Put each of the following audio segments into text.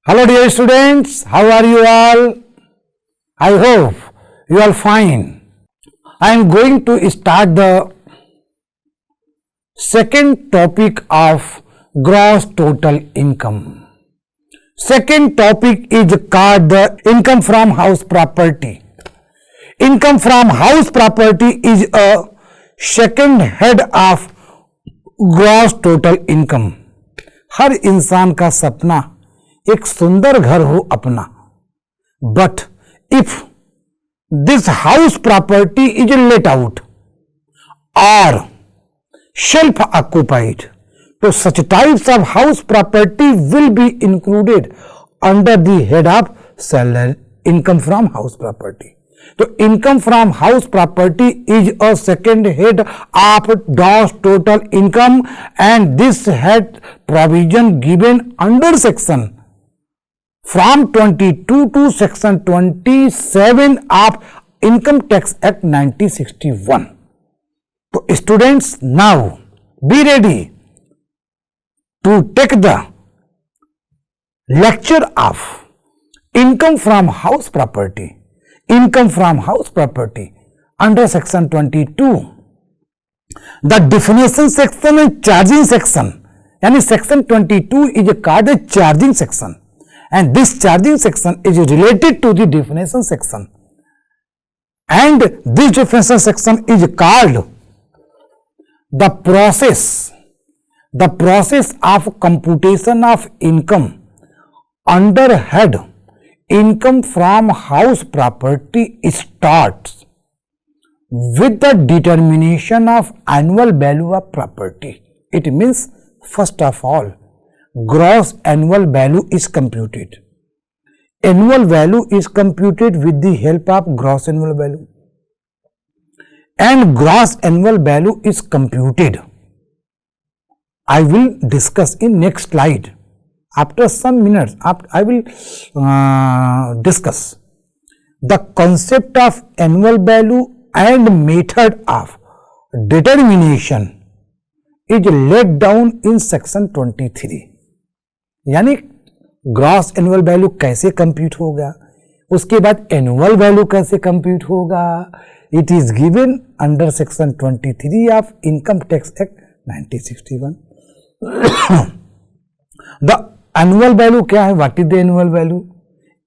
Hello dear students, how are you all? I hope you are fine. I am going to start the second topic of gross total income. Second topic is called the income from house property. Income from house property is a second head of gross total income. हर इंसान का सपना एक सुंदर घर हो अपना, but if this house property is let out और self occupied, तो such types of house property will be included under the head of salary income from house property. तो income from house property is a second head of gross total income and this head provision given under section from 22 to section 27 of Income Tax Act 1961. So students, now be ready to take the lecture of income from house property. Income from house property under section 22. The definition section and charging section. Yani section 22 is called a charging section. And this charging section is related to the definition section, and this definition section is called the process of computation of income under head income from house property starts with the determination of annual value of property. It means, first of all, gross annual value is computed. Annual value is computed with the help of gross annual value, and gross annual value is computed. I will discuss in next slide. After some minutes, I will discuss the concept of annual value and method of determination is laid down in section 23. यानी gross annual value कैसे compute होगा, उसके बाद annual value कैसे compute होगा, it is given under section 23 of income tax act 1961. The annual value क्या है? What is the annual value?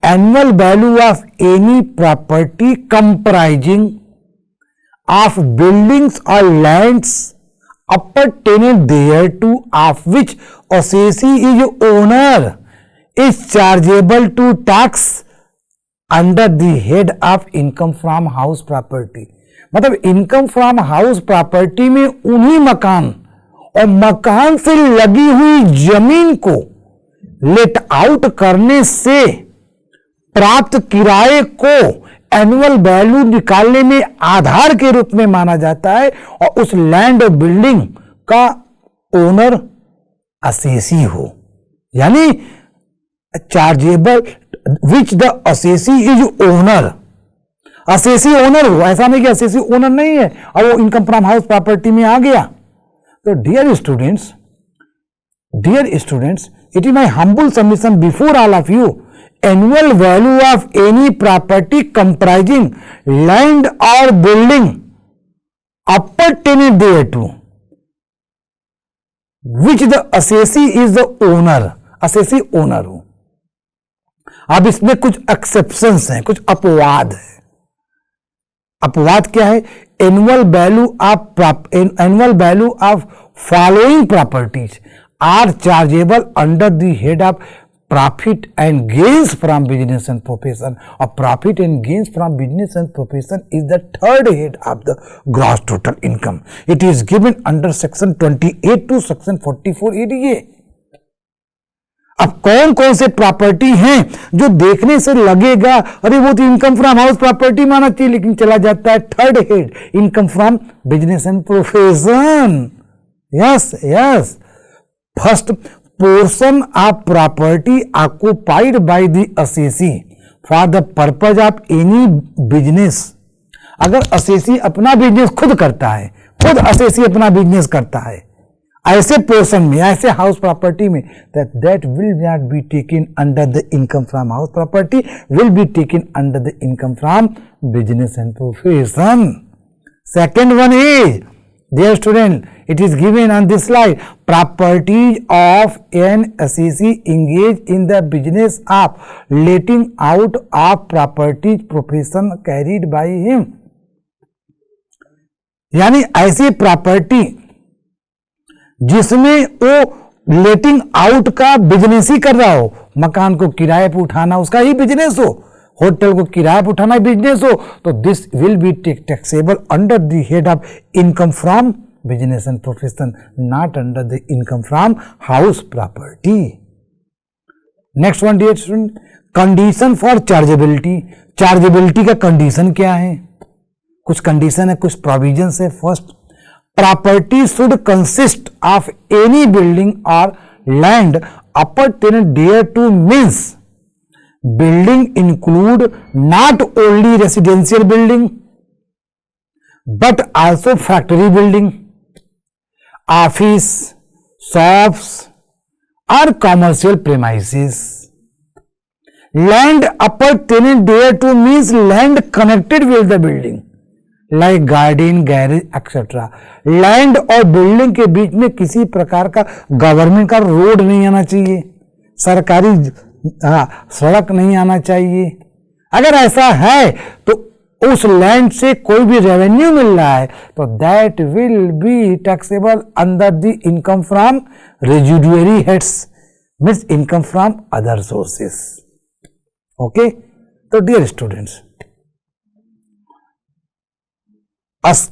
Annual value of any property comprising of buildings और lands appertaining thereto of which assessee is owner is chargeable to tax under the head of income from house property. मतलब income from house property में उन्हीं मकान और मकान से लगी हुई जमीन को लेट आउट करने से प्राप्त किराए को एनुअल वैल्यू निकालने में आधार के रूप में माना जाता है, और उस लैंड और बिल्डिंग का ओनर असेसी हो, यानी chargeable which the assessee is owner. Assessee owner हो, ऐसा नहीं कि असेसी ओनर नहीं है और वो इनकम फ्रॉम हाउस प्रॉपर्टी में आ गया. तो dear students, it is my humble submission before all of you. Annual value of any property comprising land or building appertaining thereto which the assessee is the owner, assessee owner हो. अब इसमें कुछ exceptions हैं, कुछ अपवाद है. अपवाद क्या है? Annual value of following properties are chargeable under the head of profit and gains from business and profession, or profit and gains from business and profession is the third head of the gross total income. It is given under section 28 to section 44 ADA. अब कौन कौन से property हैं जो देखने से लगेगा अरे वो तो इनकम फ्रॉम हाउस प्रॉपर्टी माना चाहिए, लेकिन चला जाता है third head income from business and profession. Yes. First, portion of property occupied by the assessee for the purpose of any business. अगर assessee अपना बिजनेस खुद करता है, खुद assessee अपना बिजनेस करता है, ऐसे पोर्शन में, ऐसे हाउस प्रॉपर्टी में, that will not be taken under the income from house property, will be taken under the income from business and profession. Second one is, dear student, it is given on this slide, properties of an assessee engaged in the business of letting out of properties profession carried by him. यानी ऐसी property जिसमें वो लेटिंग out का business ही कर रहा हो, मकान को किराए पर उठाना उसका ही बिजनेस हो, होटल को किराए पर उठाना बिजनेस हो, तो this will be taxable under the head of income from business and profession, not under the income from house property. Next one dear student, condition for chargeability. Chargeability का condition क्या है? कुछ कंडीशन है, कुछ provision है. First, property should consist of any building or land appertaining thereto, means building include not only residential building but also factory building, office, shops or commercial premises. Land appertaining thereto means land connected with the building, like garden, garage etcetera. Land और building के बीच में किसी प्रकार का government का road नहीं आना चाहिए, सरकारी सड़क नहीं आना चाहिए. अगर ऐसा है तो उस लैंड से कोई भी रेवेन्यू मिल रहा है तो that will be taxable under the income from residuary heads, means income from other sources. Okay, तो dear students,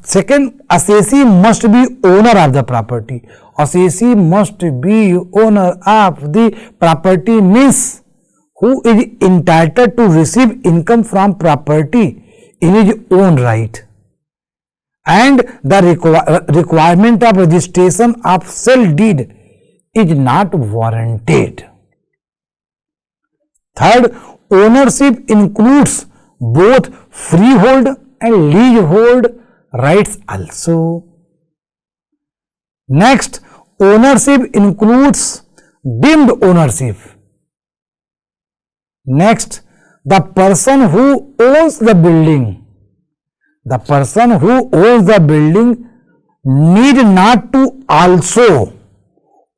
second, assessee must be owner of the property. Assessee must be owner of the property means who is entitled to receive income from property in his own right, and the requirement of registration of sale deed is not warranted. Third, ownership includes both freehold and leasehold rights also. Next, ownership includes deemed ownership. Next, the person who owns the building. The person who owns the building need not to also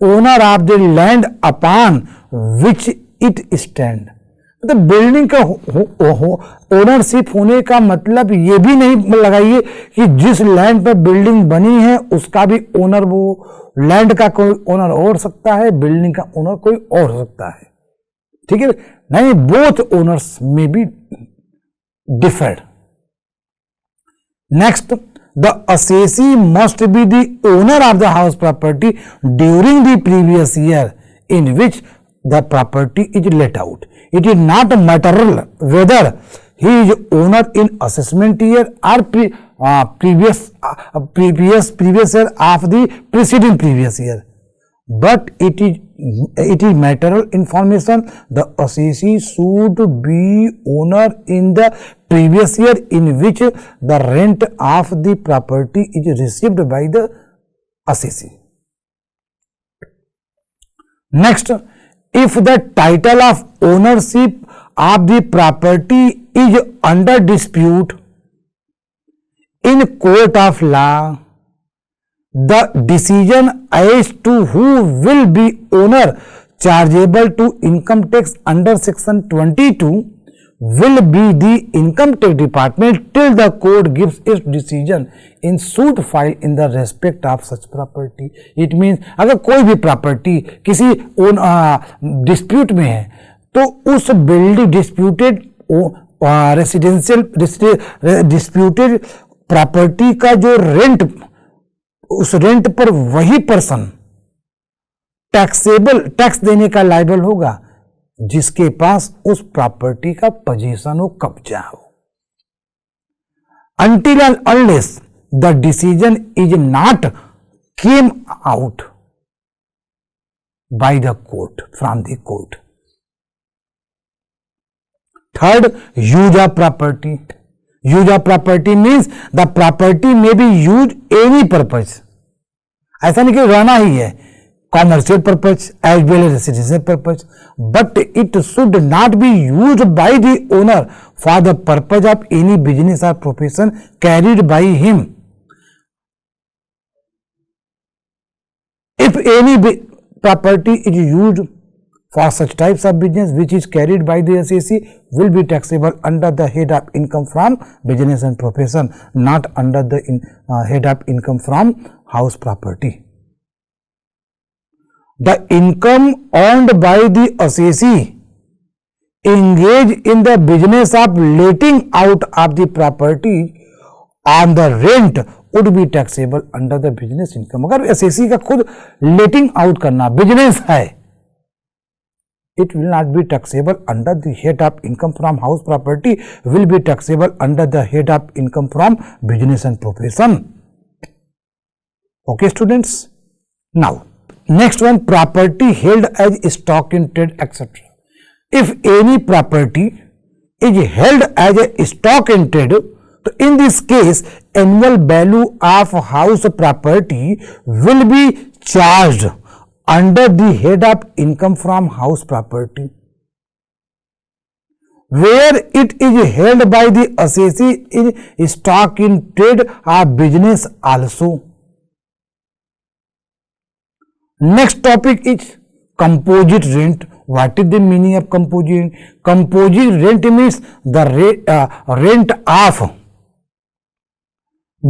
owner of the land upon which it stands. तो building का ownership होने का मतलब ये भी नहीं लगाइए कि जिस लैंड पर बिल्डिंग बनी है उसका भी ओनर, वो लैंड का कोई ओनर हो सकता है, बिल्डिंग का ओनर कोई और हो सकता है. ठीक है, नहीं, बोथ ओनर्स में be differed. Next, the assessee must be the owner of the house property during the previous year in which the property is let out. It is not material whether he is owner in assessment year or previous year of the preceding previous year, but it is material information. The assessee should be owner in the previous year in which the rent of the property is received by the assessee. Next, if the title of ownership of the property is under dispute in court of law, the decision as to who will be owner chargeable to income tax under section 22 will be the income tax department till the court gives its decision in suit filed in the respect of such property. It means अगर कोई भी property किसी dispute में है तो उस building disputed residential disputed property का जो रेंट, उस रेंट पर वही पर्सन टैक्स देने का लायबल होगा जिसके पास उस प्रॉपर्टी का पोजीशन हो, कब्जा हो. Until and unless the decision is not came out by the court, from the court. Third, use of property. Use of property means the property may be used any purpose. ऐसा नहीं कि रहना ही है, commercial purpose as well as residential purpose, but it should not be used by the owner for the purpose of any business or profession carried by him. If any property is used for such types of business which is carried by the SAC will be taxable under the head of income from business and profession, not under the head of income from house property. The income earned by the assessee engaged in the business of letting out of the property on the rent would be taxable under the business income. अगर assessee का खुद letting out करना business है, it will not be taxable under the head of income from house property, will be taxable under the head of income from business and profession. Okay students, now next one, property held as stock in trade etc. If any property is held as a stock in trade, so in this case annual value of house property will be charged under the head of income from house property. Where it is held by the assessee in stock in trade or business also. Next topic is composite rent. What is the meaning of composite rent? Composite rent means the rent of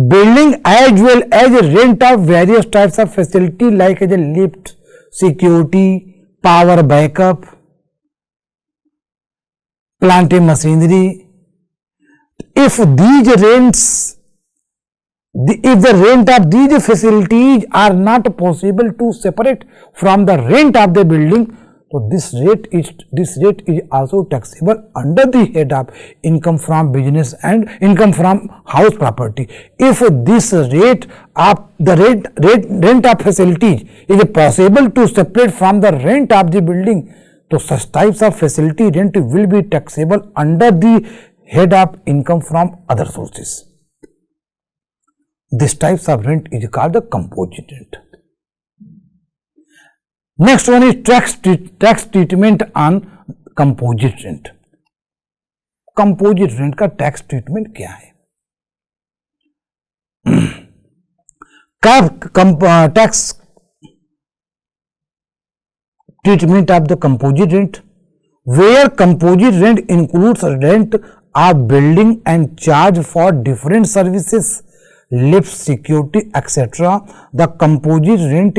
building as well as rent of various types of facility like as a lift, security, power backup, plant and machinery. If these rents, if the rent of these facilities are not possible to separate from the rent of the building, so this rate is also taxable under the head of income from business and income from house property. If this rate of the rent of facilities is possible to separate from the rent of the building, so such types of facility rent will be taxable under the head of income from other sources. This types of rent is called the composite rent. Next one is tax treatment on composite rent. Composite rent का tax treatment क्या है? Tax treatment of the composite rent, where composite rent includes rent of building and charge for different services, lift, security, etc. The composite rent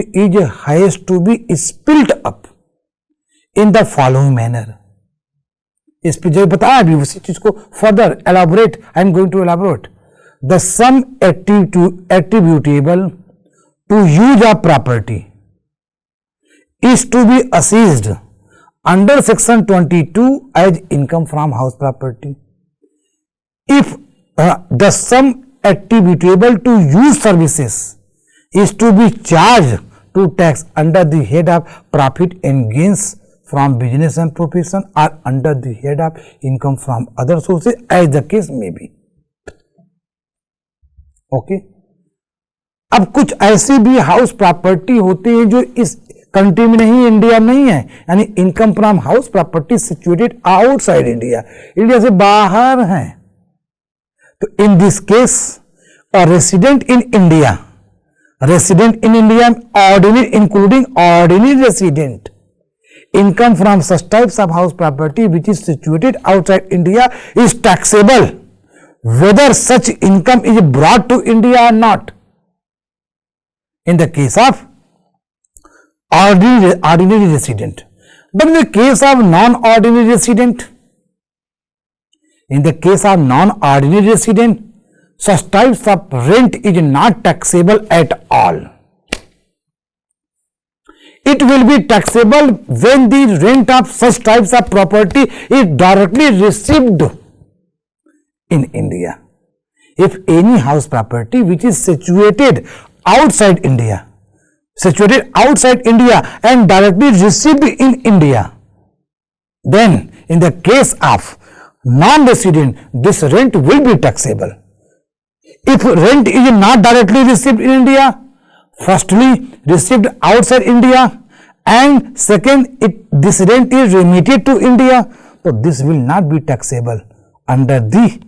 has to be split up in the following manner. इस पे जो बताया अभी उसी चीज को further elaborate, I am going to elaborate. The sum attributable to use of property is to be assessed under section 22 as income from house property. If the sum attributable to use services is to be charged to tax under the head of profit and gains from business and profession or under the head of income from other sources as the case may be. Okay. अब कुछ ऐसी भी house property होती है जो इस country में नहीं, इंडिया में नहीं है, यानी income from house property situated outside India, India से बाहर है. तो in this case a resident in India, ordinary including ordinary resident, income from such types of house property which is situated outside India is taxable whether such income is brought to India or not. In the case of ordinary resident, but in the case of non-ordinary resident, such types of rent is not taxable at all. It will be taxable when the rent of such types of property is directly received in India. If any house property which is situated outside India and directly received in India, then in the case of non-resident, this rent will be taxable. If rent is not directly received in India, firstly received outside India, and second this rent is remitted to India, so this will not be taxable under the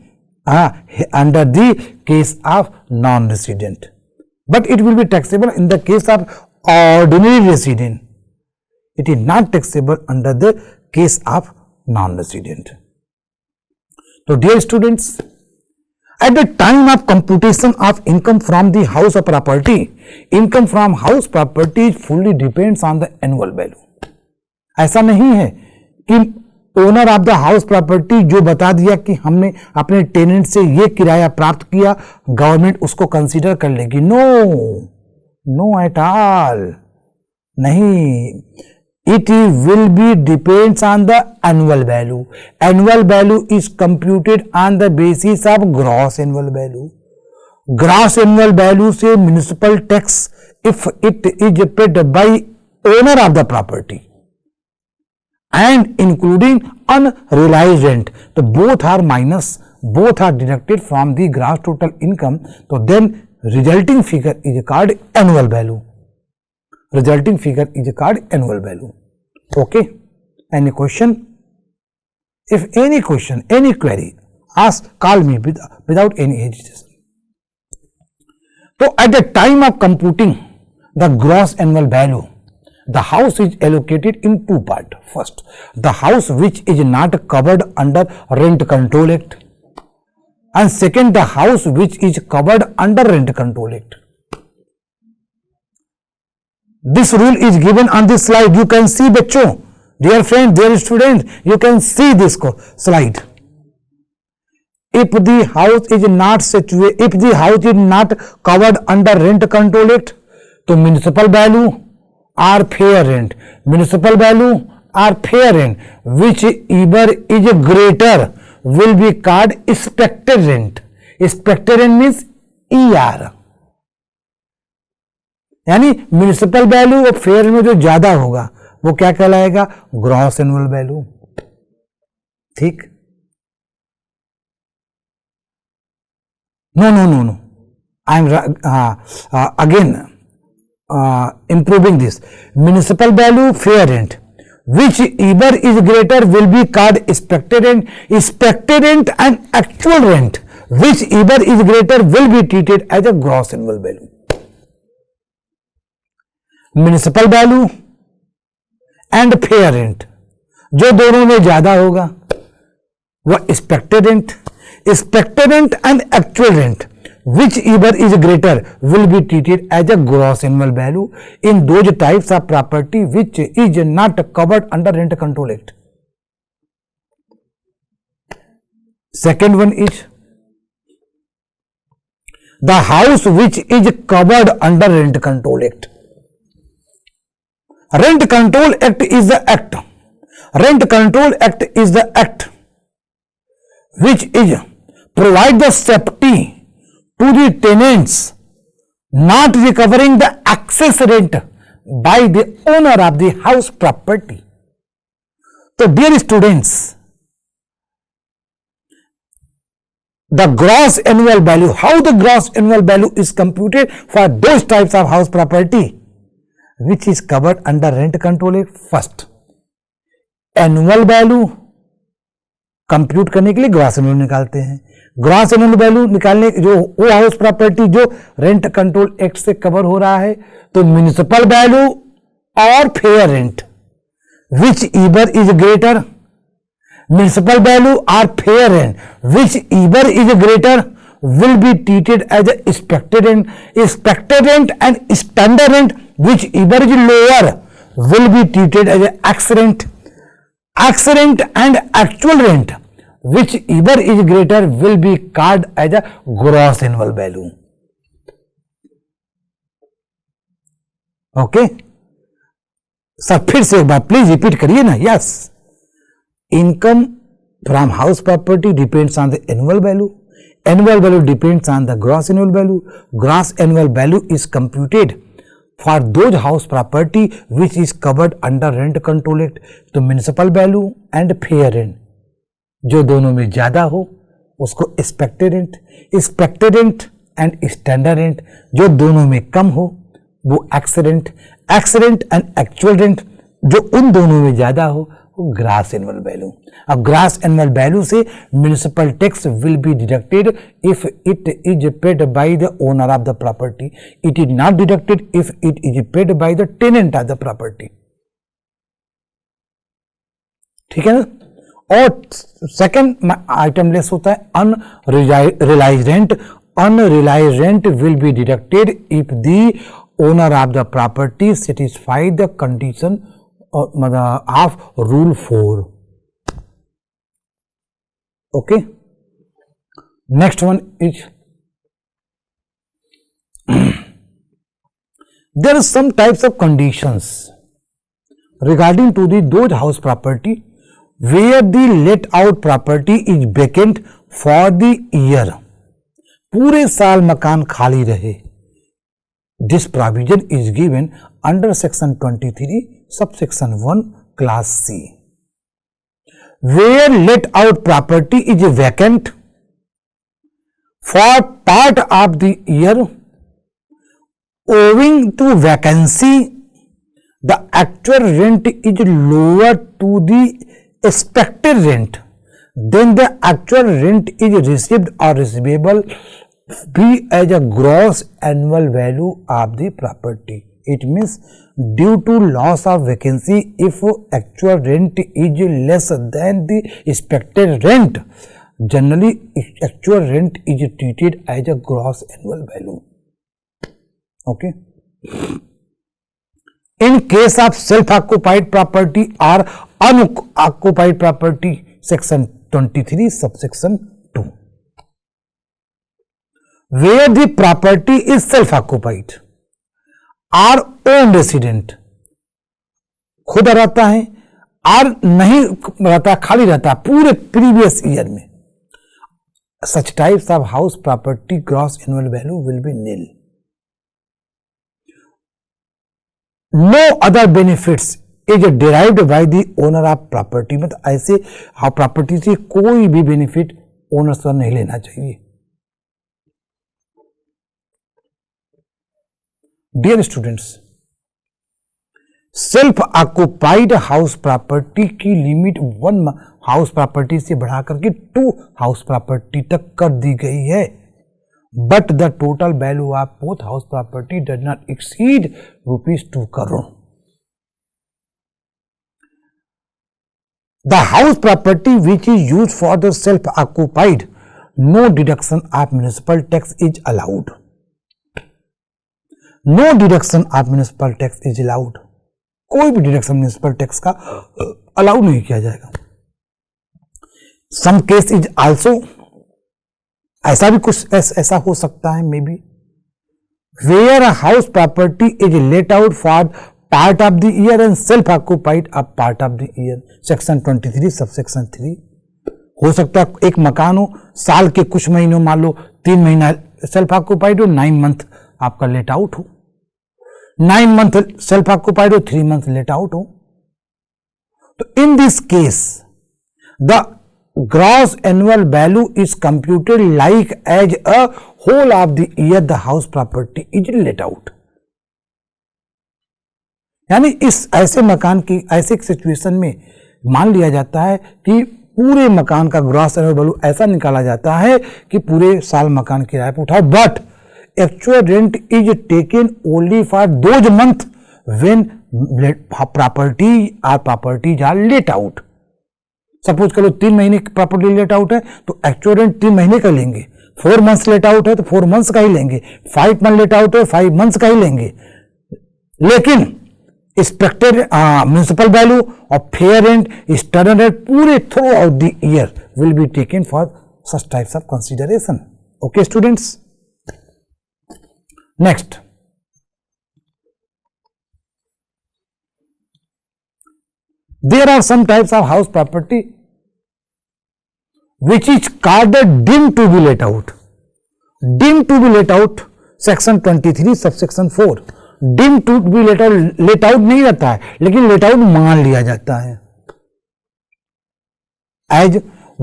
case of non-resident, but it will be taxable in the case of ordinary resident. It is not taxable under the case of non-resident. So dear students, at the time of computation of income from the house of property, income from house property fully depends on the annual value. ऐसा नहीं है कि owner of the house property जो बता दिया कि हमने अपने टेनेंट से ये किराया प्राप्त किया, गवर्नमेंट उसको कंसीडर कर लेगी. नो एट ऑल, नहीं. It will be depends on the annual value. Annual value is computed on the basis of gross annual value. Gross annual value से municipal tax if it is paid by owner of the property and including unrealized rent, so both are minus, both are deducted from the gross total income. So then resulting figure is called annual value. Resulting figure is called annual value. Okay, any question? If any question, any query, ask, call me without any hesitation. So at the time of computing the gross annual value, the house is allocated in two parts. First, the house which is not covered under Rent Control Act, and second, the house which is covered under Rent Control Act. This rule is given on this slide. You can see, बच्चों, dear friend, dear student, you can see this slide. If the house is not situated, if the house is not covered under Rent Control Act, तो municipal value or fair rent, municipal value or fair rent, whichever is greater, will be called expected rent. Expected rent means ER. यानी municipal value और fair में जो ज्यादा होगा वो क्या कहलाएगा? Gross annual value. ठीक. No I am again improving this. Municipal value, fair rent, whichever is greater will be called expected rent. Expected rent and actual rent, whichever is greater will be treated as a gross annual value. Municipal value and fair rent जो दोनों में ज्यादा होगा वह expected rent. Expected rent and actual rent whichever is greater will be treated as a gross annual value in those types of property which is not covered under Rent control Act. Second one is the house which is covered under Rent control Act. Rent Control Act is the act. Rent Control Act is the act which is provide the safety to the tenants not recovering the excess rent by the owner of the house property. So dear students, the gross annual value, how the gross annual value is computed for those types of house property which is covered under Rent Control Act. First, annual value compute करने के लिए gross annual निकालते हैं. Gross annual value निकालने जो वो house property जो rent control act से कवर हो रहा है, तो म्युनिसिपल वैल्यू और fair rent whichever is greater, municipal value और fair rent whichever is greater will be treated as a expected rent. Expected rent and standard rent whichever is lower will be treated as a X rent. X rent and actual rent whichever is greater will be called as a gross annual value. Okay, सब फिर से एक बार please repeat करिए ना. Yes, income from house property depends on the annual value. Annual value depends on the gross annual value. Gross annual value is computed for those house property which is covered under Rent Control Act. तो municipal value and fair rent जो दोनों में ज्यादा हो उसको expected rent. Expected rent and standard rent जो दोनों में कम हो वो एक्सीडेंट एंड एक्चुअल रेंट जो उन दोनों में ज्यादा हो वो ग्रॉस एनुअल वैल्यू। अब ग्रॉस एनुअल वैल्यू से municipal tax will be deducted if it is paid by the owner of the property, it is not deducted if it is paid by the tenant of the property. ठीक है ना। और second item less होता है unrealised rent. Unrealised rent will be deducted if the owner of the property satisfy the condition of rule 4। Okay, next one is there are some types of conditions regarding to the those house property where the let out property is vacant for the year। पूरे साल मकान खाली रहे। This provision is given under section 23 subsection 1 class C। Where let out property is vacant for part of the year owing to vacancy, the actual rent is lower to the expected rent, then the actual rent is received or receivable be as a gross annual value of the property। It means due to loss of vacancy, if actual rent is less than the expected rent, generally actual rent is treated as a gross annual value। Okay, in case of self-occupied property or unoccupied property, section 23 subsection 2, where the property is self-occupied or own resident, खुद रहता है और नहीं रहता, खाली रहता पूरे previous year में, such types of house property gross annual value will be nil। No other benefits is derived by the owner of property। मतलब ऐसे प्रॉपर्टी से कोई भी बेनिफिट ओनर से नहीं लेना चाहिए। Dear students, self occupied house property की लिमिट 1 हाउस प्रॉपर्टी से बढ़ा करके 2 हाउस प्रॉपर्टी तक कर दी गई है, but the total value of both house property does not exceed ₹2 crore। The house property which is used for the self-occupied, no deduction of municipal tax is allowed। No deduction of municipal tax is allowed। कोई भी deduction municipal tax का allow नहीं किया जाएगा। Some case is also, ऐसा भी कुछ ऐसा हो सकता है, may be where a house property is let out for part of the year and self occupied a part of the year, section 23 subsection 3। हो सकता है एक मकान हो, साल के कुछ महीनों, मान लो 3 महीना सेल्फ ऑक्युपाइड हो, 9 मंथ आपका लेट आउट हो, 9 मंथ सेल्फ ऑक्युपाइड हो, 3 मंथ लेट आउट हो। तो in this case the gross annual value is computed like as a whole of the year the house property is let out। यानी इस ऐसे मकान की ऐसे सिचुएशन में मान लिया जाता है कि पूरे मकान का ग्रॉस एनुअल वैल्यू ऐसा निकाला जाता है कि पूरे साल मकान किराए पर उठाओ, but actual rent is taken only for those month when properties are let out. Suppose करो 3 महीने की प्रॉपर्टी लेट आउट है तो एक्चुअल रेंट 3 महीने का लेंगे, 4 मंथ्स लेट आउट है तो 4 मंथ्स का ही लेंगे, 5 मंथ लेट आउट है 5 मंथ्स का ही लेंगे। लेकिन एक्सपेक्टेड म्युनिसिपल वैल्यू और फेयर रेंट, स्टैंडर्ड रेंट पूरे through out the year will be taken for such types of consideration. Okay students, next there are some types of house property which is called the deemed to be let out। deemed to be let out section 23 subsection 4। deemed to be let out नहीं रहता है, लेकिन let out मान लिया जाता है। as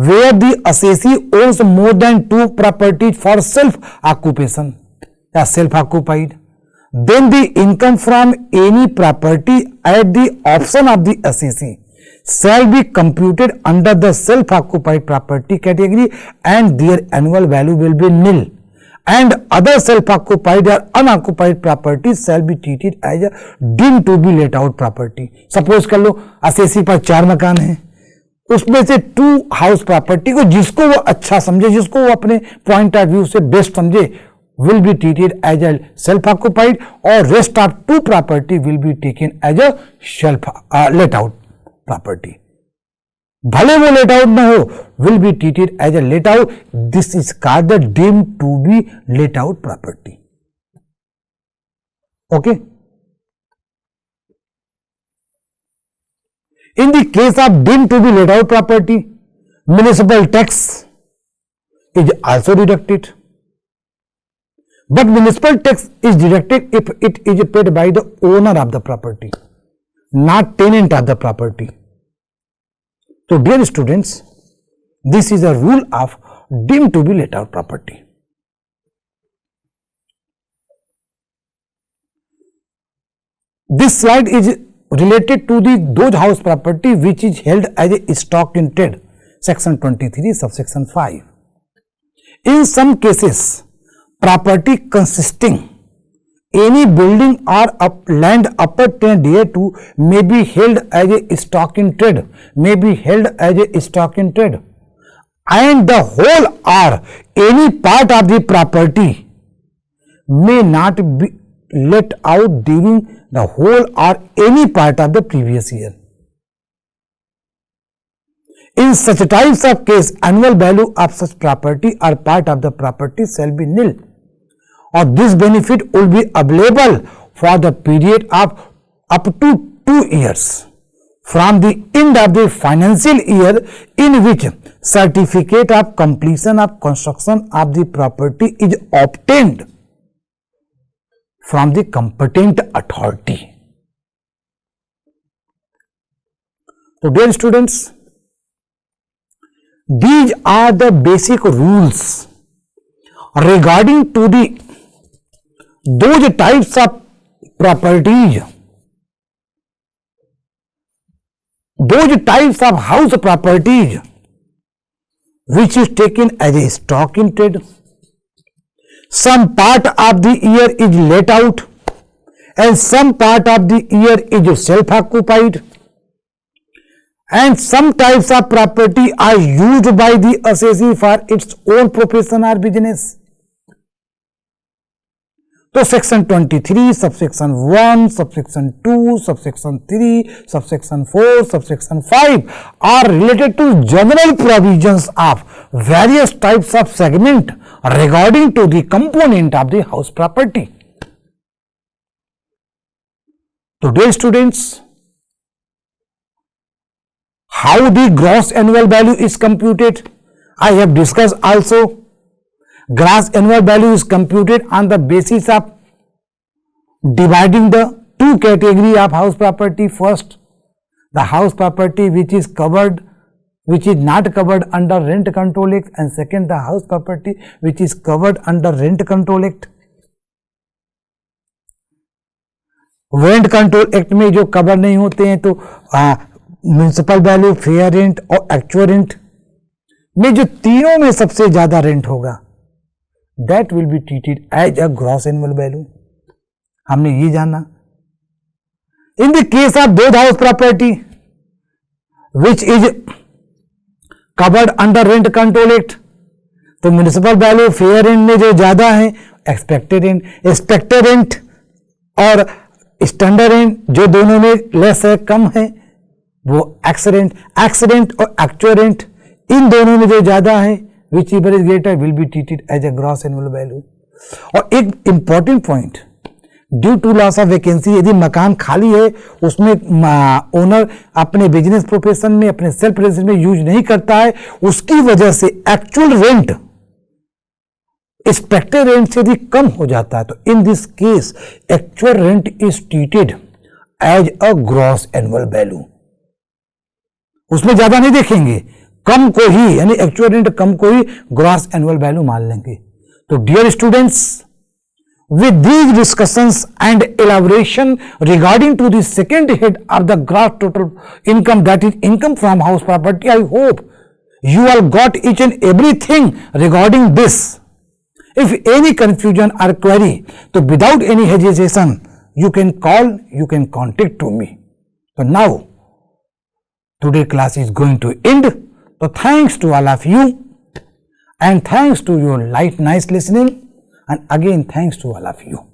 where the assessee owns more than 2 properties for self occupation या self occupied, then the income from any property at the option of the assessee shall be computed under the self-occupied property category and their annual value will be nil, and other self-occupied or unoccupied properties shall be treated as a deemed to be let out property. Suppose कर लो assessee पर 4 मकान हैं, उसमें से 2 house property को जिसको वो अच्छा समझे, जिसको वो अपने पॉइंट ऑफ व्यू से बेस्ट समझे, will be treated as a self-occupied, or rest of 2 property will be taken as a let out property. भले वो let out ना हो, will be treated as a let out. This is called the deemed to be let out property. Okay. In the case of deemed to be let out property, municipal tax is also deducted. But municipal tax is deducted if it is paid by the owner of the property, not tenant of the property. So dear students, this is a rule of deemed to be let out property. This slide is related to those house property which is held as a stock in trade, section 23 subsection 5. In some cases, property consisting any building or land appertaining thereto may be held as a stock in trade, and the whole or any part of the property may not be let out during the whole or any part of the previous year. In such types of case, annual value of such property or part of the property shall be nil, or this benefit will be available for the period of up to 2 years from the end of the financial year in which certificate of completion of construction of the property is obtained from the competent authority. So dear students, these are the basic rules regarding to those types of properties, those types of house properties which is taken as a stock in trade. Some part of the year is let out and some part of the year is self-occupied, and some types of property are used by the assessee for its own profession or business. So section 23, subsection 1, subsection 2, subsection 3, subsection 4, subsection 5 are related to general provisions of various types of segment regarding to the component of the house property. Today students, how the gross annual value is computed, I have discussed also. Gross annual value is computed on the basis of dividing the 2 category of house property. First, the house property which is covered, which is not covered under Rent Control Act, and second, the house property which is covered under Rent Control Act. Rent control Act में जो cover नहीं होते हैं तो municipal value, fair rent और actual rent में जो तीनों में सबसे ज्यादा रेंट होगा, that will be treated as a gross annual value. हमने ये जाना. In the case of both house property which is covered under Rent control Act, तो म्युनिसिपल वैल्यू, फेयर रेंट में जो ज्यादा है एक्सपेक्टेड रेंट और स्टैंडर्ड रेंट जो दोनों में लेस है, कम है, वो एक्सीडेंट और एक्चुअल रेंट इन दोनों में जो ज्यादा है, whichever is greater will be treated as a gross annual value. और एक important point, due to loss of vacancy, यदि मकान खाली है उसमें ओनर अपने बिजनेस प्रोफेशन में, अपने सेल्फ रेजिडेंस में यूज नहीं करता है, उसकी वजह से एक्चुअल रेंट एक्सपेक्टेड रेंट से भी कम हो जाता है, तो in this case actual rent is treated as a gross annual value. उसमें ज्यादा नहीं देखेंगे, कम को ही, यानी एक्चुअल रेंट कम को ही ग्रॉस एनुअल वैल्यू मान लेंगे. तो dear students, With these discussions and elaboration regarding to the second head of the gross total income, that is income from house property, I hope you all got each and everything regarding this. If any confusion or query, so without any hesitation, you can call, you can contact to me. So now, today class is going to end. So thanks to all of you and thanks to your nice listening, and again thanks to all of you.